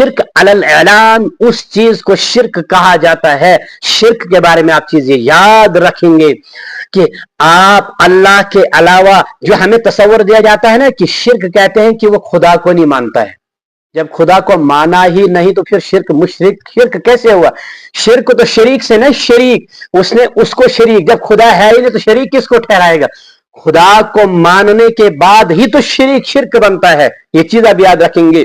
शिर्क अलल ऐलान, उस चीज को शिर्क कहा जाता है। शिर्क के बारे में आप चीजें याद रखेंगे कि आप अल्लाह के अलावा, जो हमें तसव्वुर दिया जाता है ना कि शिर्क कहते हैं कि वो खुदा को नहीं मानता है। जब खुदा को माना ही नहीं तो फिर शिर्क, मुशरिक शिर्क कैसे हुआ? शिर्क तो शरीक से नहीं, शरीक उसने उसको शरीक, जब खुदा है ही नहीं तो शरीक किसको ठहराएगा? खुदा को मानने के बाद ही तो शिर्क बनता है। ये चीज आप याद रखेंगे।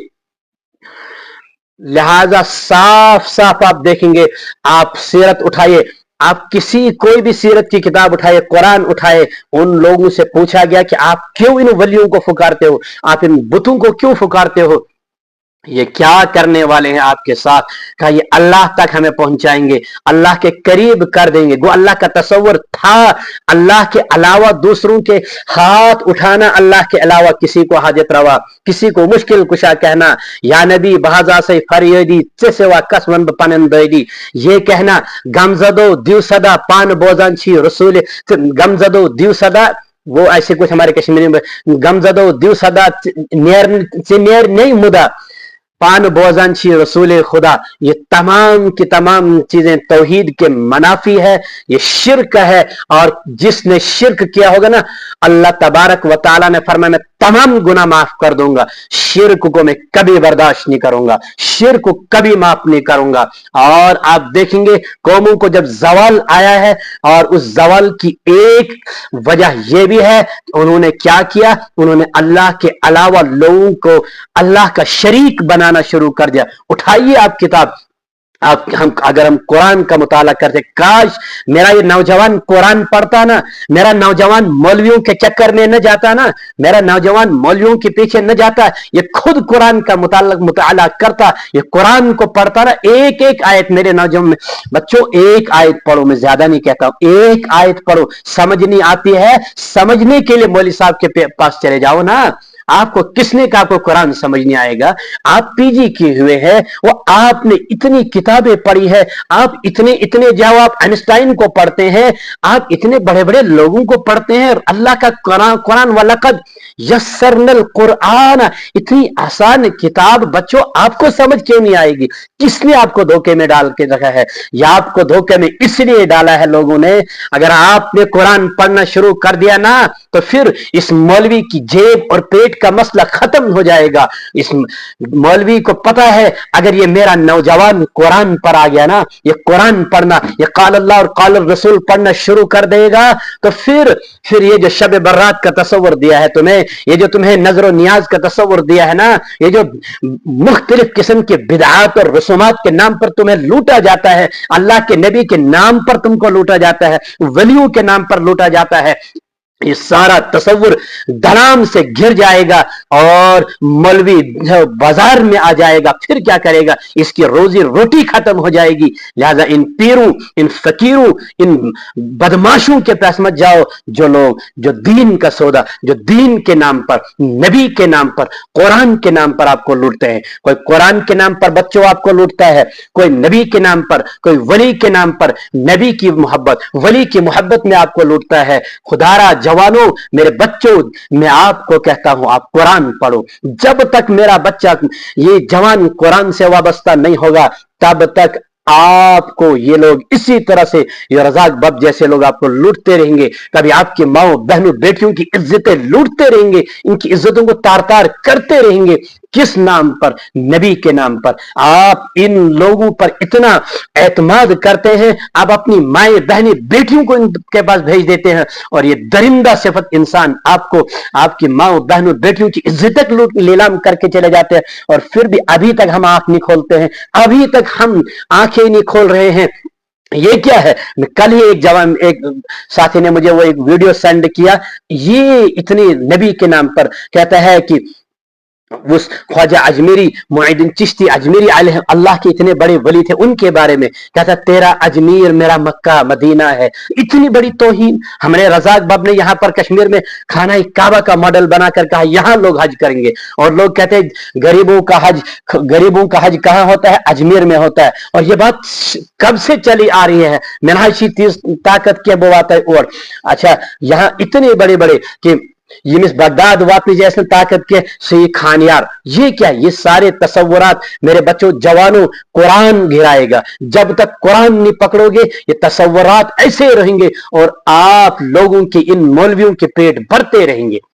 लिहाजा साफ साफ आप देखेंगे, आप सीरत उठाइए, आप किसी कोई भी सीरत की किताब उठाइए, कुरान उठाए, उन लोगों से पूछा गया कि आप क्यों इन वलियों को पुकारते हो, आप इन बुतों को क्यों पुकारते हो, ये क्या करने वाले हैं आपके साथ? कहा ये अल्लाह तक हमें पहुंचाएंगे, अल्लाह के करीब कर देंगे। वो अल्लाह का तसव्वुर था, अल्लाह के अलावा दूसरों के हाथ उठाना, अल्लाह के अलावा किसी को हाजत रवा, किसी को मुश्किल कुशा कहना, या नबी बहाजा से फरियदी सेवा कसमन पनन दैदी, ये कहना गमजदो दिवसदा पान बोजन छी रसूल, गमजदो दिवसदा, वो ऐसे कुछ हमारे कश्मीरी में गमजदो दिवसदा नेर नहीं मुदा पान बोजन छी रसूल खुदा, ये तमाम की तमाम चीजें तौहीद के मनाफी है, ये शिर्क है। और जिसने शिर्क किया होगा ना, अल्लाह तबारक व तआला ने फरमाया मैं तमाम गुनाह माफ कर दूंगा, शिर्क को मैं कभी बर्दाश्त नहीं करूंगा, शिर्क को कभी माफ नहीं करूंगा। और आप देखेंगे कौमों को जब जवाल आया है, और उस जवाल की एक वजह यह भी है उन्होंने क्या किया, उन्होंने अल्लाह के अलावा लोगों को अल्लाह का शरीक बनाना शुरू कर दिया। उठाइए आप किताब, अगर हम कुरान का मुताला करते, काश मेरा ये नौजवान कुरान पढ़ता ना, मेरा नौजवान मौलवियों के चक्कर में न जाता ना, मेरा नौजवान मौलवियों के पीछे न जाता, ये खुद कुरान का मुताला करता, ये कुरान को पढ़ता ना, एक एक आयत। मेरे नौजवान बच्चों एक आयत पढ़ो, मैं ज्यादा नहीं कहता हूं, एक आयत पढ़ो। समझ नहीं आती है, समझने के लिए मौलवी साहब के पास चले जाओ ना। आपको किसने कहा आपको कुरान समझ नहीं आएगा? आप पीजी किए हुए हैं, वो आपने इतनी किताबें पढ़ी है, आप इतने जाओ, आप आइंस्टाइन को पढ़ते हैं, आप इतने बड़े बड़े लोगों को पढ़ते हैं। अल्लाह का कुरान वलक़द यस्सरनल कुरान, इतनी आसान किताब बच्चों आपको समझ क्यों नहीं आएगी? किसने आपको धोखे में डाल के रखा है? या आपको धोखे में इसलिए डाला है लोगों ने। अगर आपने कुरान पढ़ना शुरू कर दिया ना, तो फिर इस मौलवी की जेब और पेट का मसला खत्म हो जाएगा। इस मौलवी को पता है अगर ये मेरा नौजवान कुरान पर आ गया ना, ये कुरान पढ़ना, ये काल अल्लाह और काल रसूल पढ़ना शुरू कर देगा, तो फिर ये जो शब बरात का तस्वर दिया है तुम्हें, ये जो तुम्हें नजर नियाज का तस्वर दिया है ना, ये जो मुख्तलिफ किस्म के बिदआत और रसूमात के नाम पर तुम्हें लूटा जाता है, अल्लाह के नबी के नाम पर तुमको लूटा जाता है, वलियों के नाम पर लूटा जाता है, ये सारा तस्वुर धड़ाम से घिर जाएगा और मौलवी बाजार में आ जाएगा। फिर क्या करेगा? इसकी रोजी रोटी खत्म हो जाएगी। लिहाजा इन पीरों, इन फकीरों, इन बदमाशों के पास मत जाओ, जो लोग जो दीन का सौदा, जो दीन के नाम पर, नबी के नाम पर, कुरान के नाम पर आपको लूटते हैं। कोई कुरान के नाम पर बच्चों आपको लूटता है, कोई नबी के नाम पर, कोई वली के नाम पर, नबी की मोहब्बत, वली की मोहब्बत में आपको लूटता है। खुदारा जवानों, मेरे बच्चों, मैं आपको कहता हूं आप कुरान पढ़ो। जब तक मेरा बच्चा ये जवान कुरान से वाबस्ता नहीं होगा, तब तक आपको ये लोग इसी तरह से, ये रजाक बब जैसे लोग आपको लूटते रहेंगे। कभी आपकी माओ बहनों बेटियों की इज्जतें लूटते रहेंगे, इनकी इज्जतों को तार तार करते रहेंगे। किस नाम पर? नबी के नाम पर। आप इन लोगों पर इतना एतमाद करते हैं, आप अपनी माए बहनी बेटियों को इनके पास भेज देते हैं, और ये दरिंदा सिफत इंसान आपको आपकी माओ बहनों बेटियों की इज्जत लूट नीलाम करके चले जाते हैं, और फिर भी अभी तक हम आंख नहीं खोलते हैं, अभी तक हम आंखें नहीं खोल रहे हैं। ये क्या है? कल ही एक साथी ने मुझे वो एक वीडियो सेंड किया, ये इतनी नबी के नाम पर कहता है कि उस ख्वाजा अजमेरी मुईनुद्दीन चिश्ती अजमेरी अलैहि अल्लाह के इतने बड़े वली थे, उनके बारे में कहता तेरा अजमेर मेरा मक्का मदीना है। इतनी बड़ी तौहीन। हमारे रजाक बाब ने यहाँ पर कश्मीर में खाना काबा का मॉडल बनाकर कहा यहाँ लोग हज करेंगे, और लोग कहते हैं गरीबों का हज कहाँ होता है? अजमेर में होता है। और ये बात कब से चली आ रही है? मिनहाजी ताकत के वो आता है। और अच्छा, यहाँ इतने बड़े बड़े कि یمس بغداد واتنچ ٲسِن طاقت کے سی خانیار. یہ کیا؟ یہ سارے تصورات میرے بچوں جوانوں. قرآن گرائے گا. جب تک قرآن نہیں پکڑو گے یہ تصورات ایسے رہیں گے اور آپ لوگوں کے ان مولویوں کے پیٹ بھرتے رہیں گے.